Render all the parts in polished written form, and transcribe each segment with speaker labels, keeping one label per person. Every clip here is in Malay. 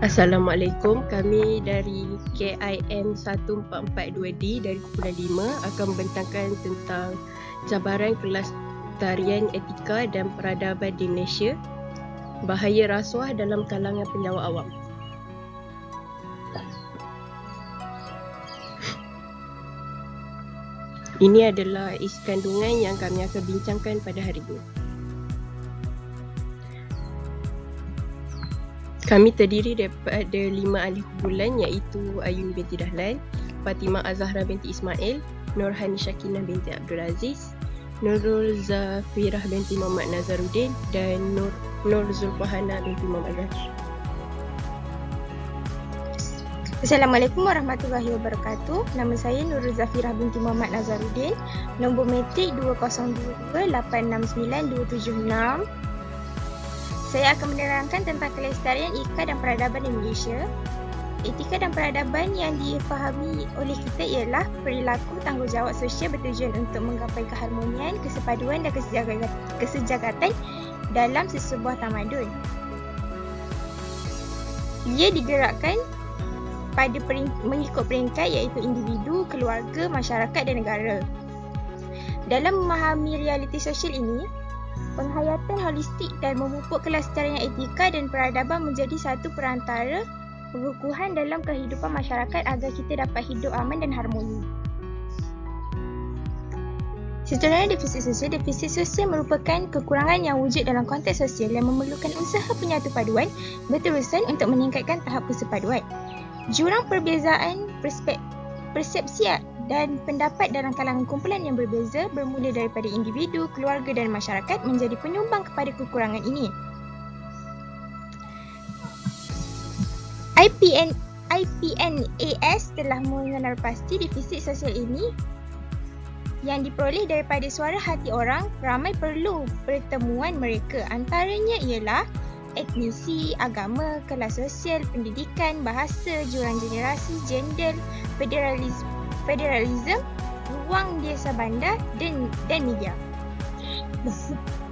Speaker 1: Assalamualaikum, kami dari KIM 1442D dari Kumpulan 5 akan membentangkan tentang cabaran kelestarian etika dan peradaban di Malaysia, bahaya rasuah dalam kalangan penjawat awam. Ini adalah isi kandungan yang kami akan bincangkan pada hari ini. Kami terdiri daripada 5 ahli kumpulan iaitu Ayuni binti Dahlan, Fatimah Azahra binti Ismail, Nurhani Syakinah binti Abdul Aziz, Nurul Zafirah binti Muhammad Nazaruddin dan Nur Zulfahana binti Muhammad Zaki.
Speaker 2: Assalamualaikum warahmatullahi wabarakatuh. Nama saya Nurul Zafirah binti Muhammad Nazaruddin. Nombor metrik 2022869276. Saya akan menerangkan tentang kelestarian etika dan peradaban di Malaysia. Etika dan peradaban yang difahami oleh kita ialah perilaku tanggungjawab sosial bertujuan untuk menggapai keharmonian, kesepaduan dan kesejahterakan dalam sesebuah tamadun. Ia digerakkan pada mengikut peringkat iaitu individu, keluarga, masyarakat dan negara. Dalam memahami realiti sosial ini, penghayatan holistik dan memupuk kelestarian etika dan peradaban menjadi satu perantara pengukuhan dalam kehidupan masyarakat agar kita dapat hidup aman dan harmoni. Seterusnya, defisit sosial merupakan kekurangan yang wujud dalam konteks sosial yang memerlukan usaha penyatu paduan berterusan untuk meningkatkan tahap kesepaduan. Jurang perbezaan persepsi dan pendapat dalam kalangan kumpulan yang berbeza bermula daripada individu, keluarga dan masyarakat menjadi penyumbang kepada kekurangan ini. IPNAS telah mengenal pasti defisit sosial ini yang diperoleh daripada suara hati orang. Ramai perlu pertemuan mereka, antaranya ialah etnisi, agama, kelas sosial, pendidikan, bahasa, jurang generasi, gender, federalisme, ruang desa bandar dan media.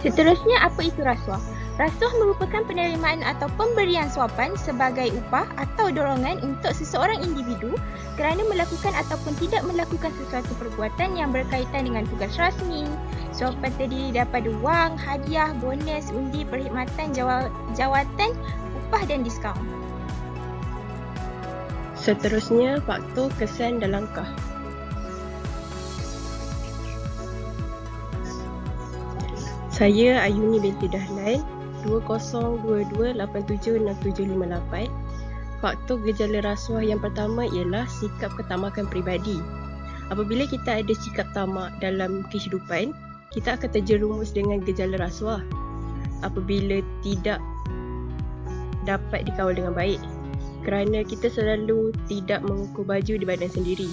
Speaker 2: Seterusnya, apa itu rasuah? Rasuah merupakan penerimaan atau pemberian suapan sebagai upah atau dorongan untuk seseorang individu kerana melakukan ataupun tidak melakukan sesuatu perbuatan yang berkaitan dengan tugas rasmi. Suapan terdiri daripada wang, hadiah, bonus, undi, perkhidmatan, jawatan, upah dan diskaun.
Speaker 1: Seterusnya, faktor kesan dan langkah. Saya Ayuni binti Dahlan, 2022876758. Faktor gejala rasuah yang pertama ialah sikap ketamakan peribadi. Apabila kita ada sikap tamak dalam kehidupan, kita akan terjerumus dengan gejala rasuah apabila tidak dapat dikawal dengan baik, kerana kita selalu tidak mengukur baju di badan sendiri.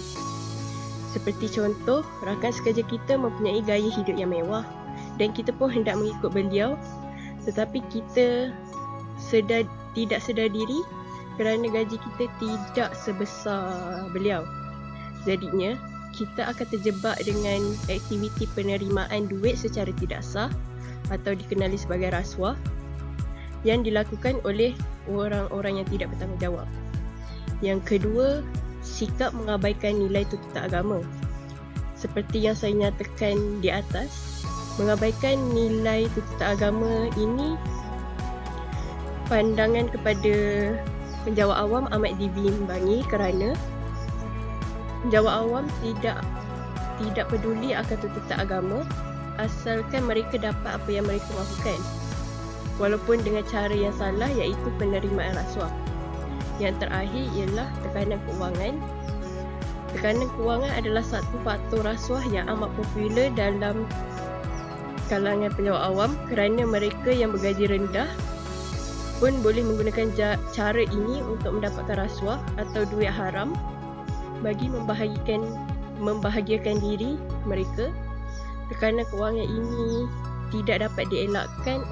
Speaker 1: Seperti contoh, rakan sekerja kita mempunyai gaya hidup yang mewah dan kita pun hendak mengikut beliau, tetapi kita tidak sedar diri kerana gaji kita tidak sebesar beliau. Jadinya, kita akan terjebak dengan aktiviti penerimaan duit secara tidak sah atau dikenali sebagai rasuah yang dilakukan oleh orang-orang yang tidak bertanggungjawab. Yang kedua, sikap mengabaikan nilai tuntutan agama. Seperti yang saya nyatakan di atas, mengabaikan nilai tuntutan agama ini pandangan kepada penjawat awam amat dibimbangi kerana penjawat awam tidak peduli akan tuntutan agama asalkan mereka dapat apa yang mereka mahukan, walaupun dengan cara yang salah iaitu penerimaan rasuah. Yang terakhir ialah tekanan kewangan. Tekanan kewangan adalah satu faktor rasuah yang amat popular dalam kalangan penjawat awam kerana mereka yang bergaji rendah pun boleh menggunakan cara ini untuk mendapatkan rasuah atau duit haram bagi membahagiakan diri mereka. Tekanan kewangan ini tidak dapat dielakkan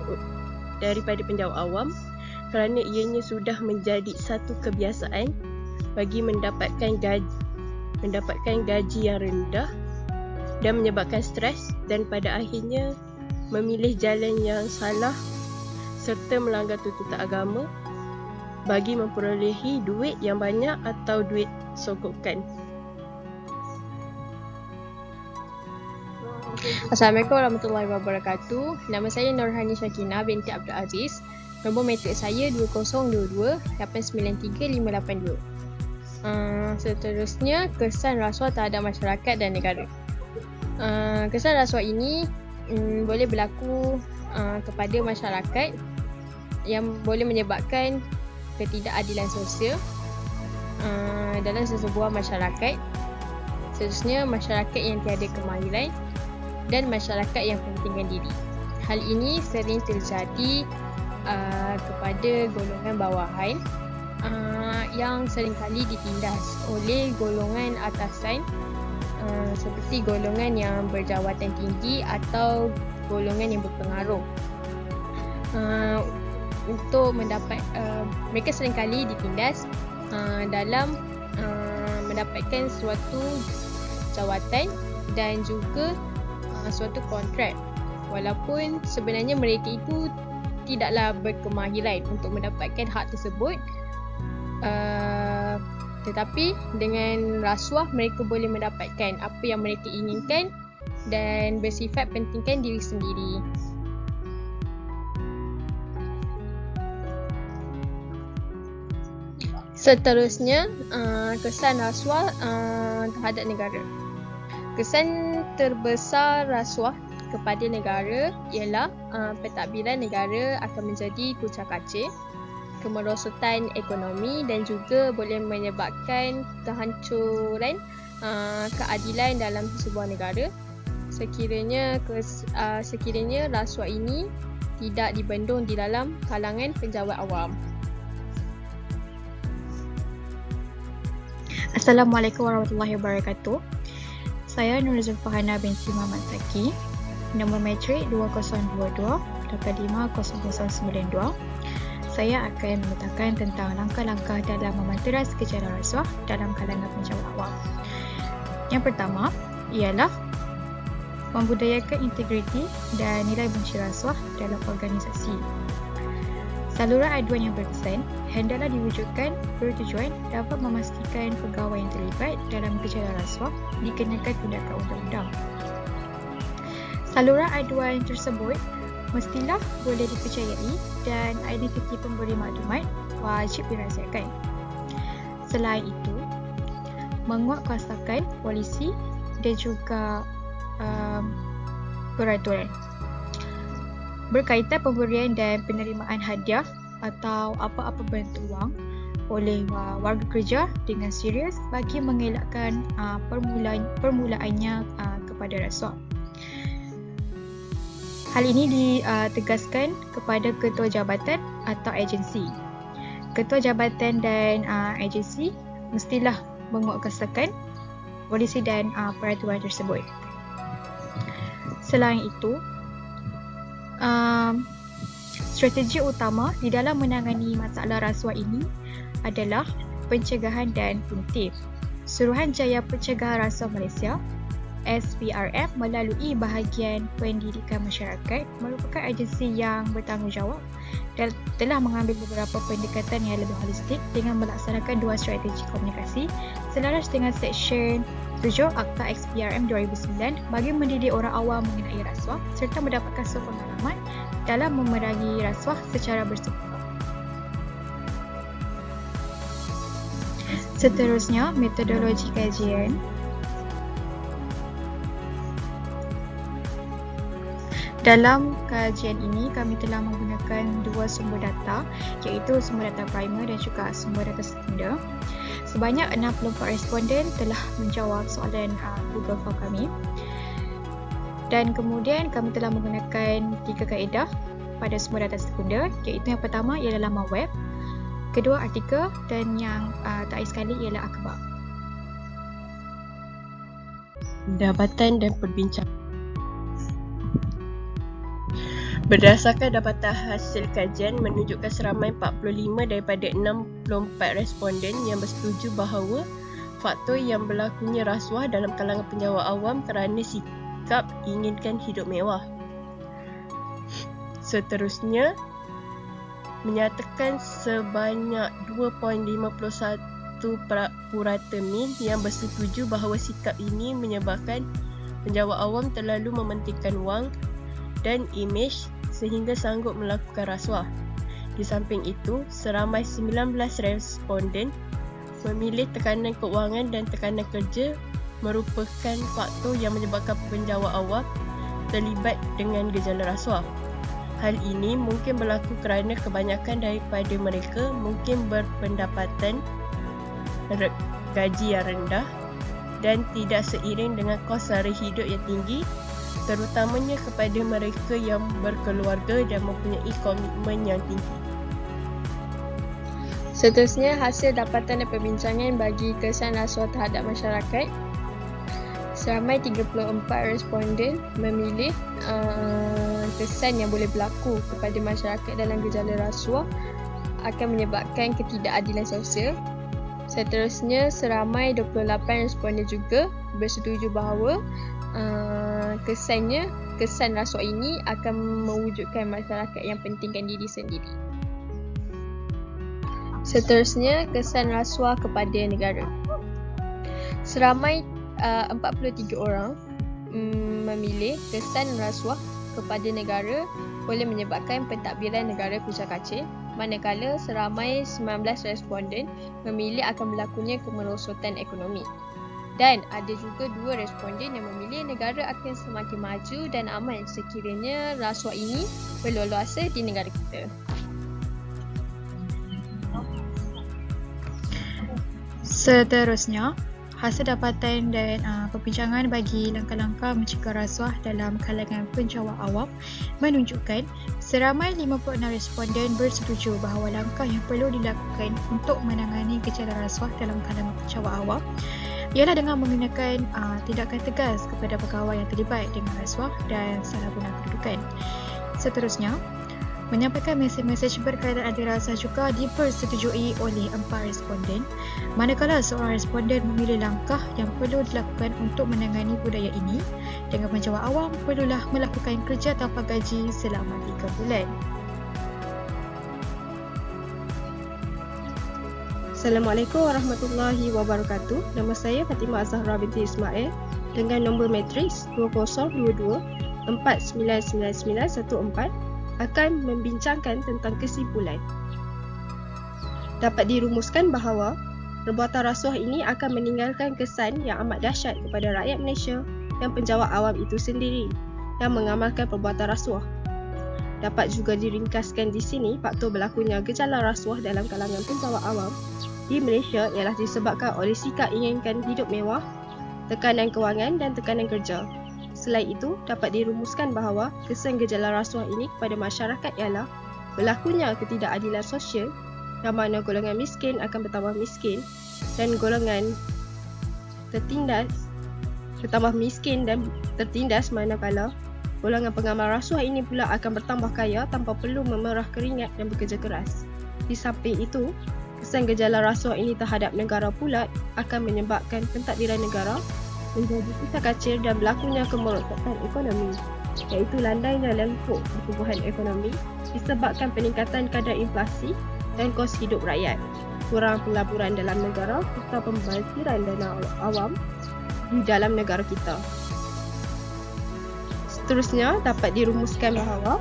Speaker 1: daripada penjawat awam kerana ianya sudah menjadi satu kebiasaan bagi mendapatkan gaji yang rendah dan menyebabkan stres dan pada akhirnya memilih jalan yang salah serta melanggar tuntutan agama bagi memperolehi duit yang banyak atau duit sogokan.
Speaker 3: Assalamualaikum warahmatullahi wabarakatuh. Nama saya Nurhani Syakina binti Abdul Aziz. Nombor matrik saya 2022 893 582. Seterusnya, kesan rasuah terhadap masyarakat dan negara. Kesan rasuah ini boleh berlaku kepada masyarakat yang boleh menyebabkan ketidakadilan sosial dalam sesebuah masyarakat. Seterusnya, masyarakat yang tiada kemahiran dan masyarakat yang pentingkan diri. Hal ini sering terjadi kepada golongan bawahan yang seringkali ditindas oleh golongan atasan seperti golongan yang berjawatan tinggi atau golongan yang berpengaruh. Untuk mendapat mereka seringkali ditindas dalam mendapatkan suatu jawatan dan juga suatu kontrak, walaupun sebenarnya mereka itu tidaklah berkemahiran untuk mendapatkan hak tersebut, tetapi dengan rasuah mereka boleh mendapatkan apa yang mereka inginkan dan bersifat pentingkan diri sendiri. Seterusnya, kesan rasuah terhadap negara. Kesan terbesar rasuah kepada negara ialah pentadbiran negara akan menjadi kucak-kacir, kemerosotan ekonomi dan juga boleh menyebabkan kehancuran keadilan dalam sebuah negara sekiranya rasuah ini tidak dibendung di dalam kalangan penjawat awam.
Speaker 2: Assalamualaikum warahmatullahi wabarakatuh. Saya Nur Zulfahana binti Muhammad Zaki. Nombor matrik 2022 850092. Saya akan memetakan tentang langkah-langkah dalam memanteras kejahatan rasuah dalam kalangan penjawat awam. Yang pertama ialah membudayakan integriti dan nilai benci rasuah dalam organisasi. Saluran aduan yang berkesan hendaklah diwujudkan bertujuan dapat memastikan pegawai yang terlibat dalam kejahatan rasuah dikenakan tindakan undang-undang. Saluran aduan tersebut mestilah boleh dipercayai dan identiti pemberi maklumat wajib dirahsiakan. Selain itu, menguatkuasakan polisi dan juga peraturan berkaitan pemberian dan penerimaan hadiah atau apa-apa bentuk wang oleh warga kerja dengan serius bagi mengelakkan permulaannya kepada rasuah. Hal ini ditegaskan kepada ketua jabatan atau agensi. Ketua jabatan dan agensi mestilah menguatkuasakan polisi dan peraturan tersebut. Selain itu, strategi utama di dalam menangani masalah rasuah ini adalah pencegahan dan punitif. Suruhanjaya Pencegahan Rasuah Malaysia SPRM melalui bahagian pendidikan masyarakat merupakan agensi yang bertanggungjawab dan telah mengambil beberapa pendekatan yang lebih holistik dengan melaksanakan dua strategi komunikasi selaras dengan Seksyen 7 Akta SPRM 2009 bagi mendidik orang awam mengenai rasuah serta mendapatkan pengalaman dalam memerangi rasuah secara bersama. Seterusnya, metodologi kajian. Dalam kajian ini, kami telah menggunakan dua sumber data, iaitu sumber data primer dan juga sumber data sekunder. Sebanyak 64 responden telah menjawab soalan Google Form kami. Dan kemudian kami telah menggunakan 3 kaedah pada sumber data sekunder, iaitu yang pertama ialah laman web, kedua artikel dan yang terakhir sekali ialah akhbar.
Speaker 1: Dapatan dan perbincangan. Berdasarkan dapatan hasil kajian menunjukkan seramai 45 daripada 64 responden yang bersetuju bahawa faktor yang berlakunya rasuah dalam kalangan penjawat awam kerana sikap inginkan hidup mewah. Seterusnya, menyatakan sebanyak 2.51% yang bersetuju bahawa sikap ini menyebabkan penjawat awam terlalu mementingkan wang dan imej sehingga sanggup melakukan rasuah. Di samping itu, seramai 19 responden memilih tekanan keuangan dan tekanan kerja merupakan faktor yang menyebabkan penjawat awam terlibat dengan gejala rasuah. Hal ini mungkin berlaku kerana kebanyakan daripada mereka mungkin berpendapatan gaji yang rendah dan tidak seiring dengan kos sara hidup yang tinggi, terutamanya kepada mereka yang berkeluarga dan mempunyai komitmen yang tinggi.
Speaker 3: Seterusnya, hasil dapatan dan perbincangan bagi kesan rasuah terhadap masyarakat. Seramai 34 responden memilih kesan yang boleh berlaku kepada masyarakat dalam gejala rasuah akan menyebabkan ketidakadilan sosial. Seterusnya, seramai 28 responden juga bersetuju bahawa kesan rasuah ini akan mewujudkan masyarakat yang pentingkan diri sendiri. Seterusnya, kesan rasuah kepada negara. Seramai 43 orang memilih kesan rasuah kepada negara boleh menyebabkan pentadbiran negara kucar kacir, manakala seramai 19 responden memilih akan berlakunya kemerosotan ekonomi. Dan ada juga 2 responden yang memilih negara akan semakin maju dan aman sekiranya rasuah ini berleluasa di negara kita.
Speaker 2: Seterusnya, hasil dapatan dan perbincangan bagi langkah-langkah mencegah rasuah dalam kalangan penjawat awam menunjukkan seramai 56 responden bersetuju bahawa langkah yang perlu dilakukan untuk menangani gejala rasuah dalam kalangan penjawat awam ialah dengan menggunakan tindakan tegas kepada pegawai yang terlibat dengan rasuah dan salah guna kedudukan. Seterusnya, menyampaikan mesej-mesej berkaitan adil rasuah juga dipersetujui oleh 4 responden, manakala seorang responden memilih langkah yang perlu dilakukan untuk menangani budaya ini dengan penjawat awam perlulah melakukan kerja tanpa gaji selama 3 bulan.
Speaker 1: Assalamualaikum warahmatullahi wabarakatuh. Nama saya Fatimah Zahra binti Ismail dengan nombor matriks 2022 499914 akan membincangkan tentang kesimpulan. Dapat dirumuskan bahawa perbuatan rasuah ini akan meninggalkan kesan yang amat dahsyat kepada rakyat Malaysia dan penjawat awam itu sendiri yang mengamalkan perbuatan rasuah. Dapat juga diringkaskan di sini faktor berlakunya gejala rasuah dalam kalangan penjawat awam di Malaysia ialah disebabkan oleh sikap inginkan hidup mewah, tekanan kewangan dan tekanan kerja. Selain itu, dapat dirumuskan bahawa kesan gejala rasuah ini kepada masyarakat ialah berlakunya ketidakadilan sosial yang mana golongan miskin akan bertambah miskin dan golongan tertindas bertambah miskin dan tertindas, manakala golongan pengamal rasuah ini pula akan bertambah kaya tanpa perlu memerah keringat dan bekerja keras. Di samping itu, kesan gejala rasuah ini terhadap negara pula akan menyebabkan pentadbiran negara menjadi kucar kacir dan berlakunya kemerosotan ekonomi, iaitu landainya lengkuk pertumbuhan ekonomi disebabkan peningkatan kadar inflasi dan kos hidup rakyat, kurang pelaburan dalam negara serta pembaziran dana awam di dalam negara kita. Seterusnya, dapat dirumuskan bahawa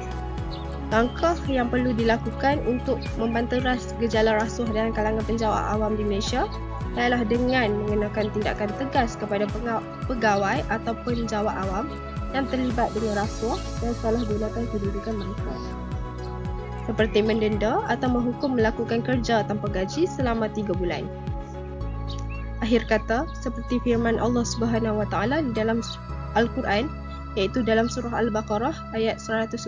Speaker 1: langkah yang perlu dilakukan untuk membanteras gejala rasuah dalam kalangan penjawat awam di Malaysia ialah dengan mengenakan tindakan tegas kepada pegawai atau penjawat awam yang terlibat dengan rasuah dan salah gunakan kedudukan mereka, seperti mendenda atau menghukum melakukan kerja tanpa gaji selama 3 bulan. Akhir kata, seperti firman Allah Subhanahu Wa Taala di dalam Al-Quran, iaitu dalam surah Al-Baqarah ayat 188,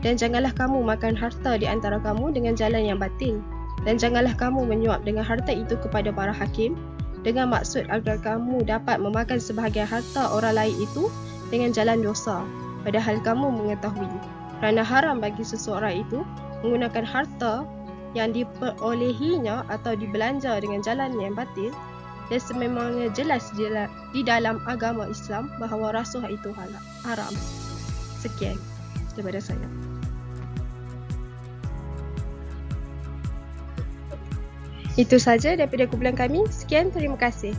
Speaker 1: dan janganlah kamu makan harta di antara kamu dengan jalan yang batil, dan janganlah kamu menyuap dengan harta itu kepada para hakim dengan maksud agar kamu dapat memakan sebahagian harta orang lain itu dengan jalan dosa, padahal kamu mengetahui kerana haram bagi seseorang itu menggunakan harta yang diperolehinya atau dibelanja dengan jalan yang batil, dan sememangnya jelas di dalam agama Islam bahawa rasuah itu haram. Sekian daripada saya. Itu saja daripada kumpulan kami. Sekian, terima kasih.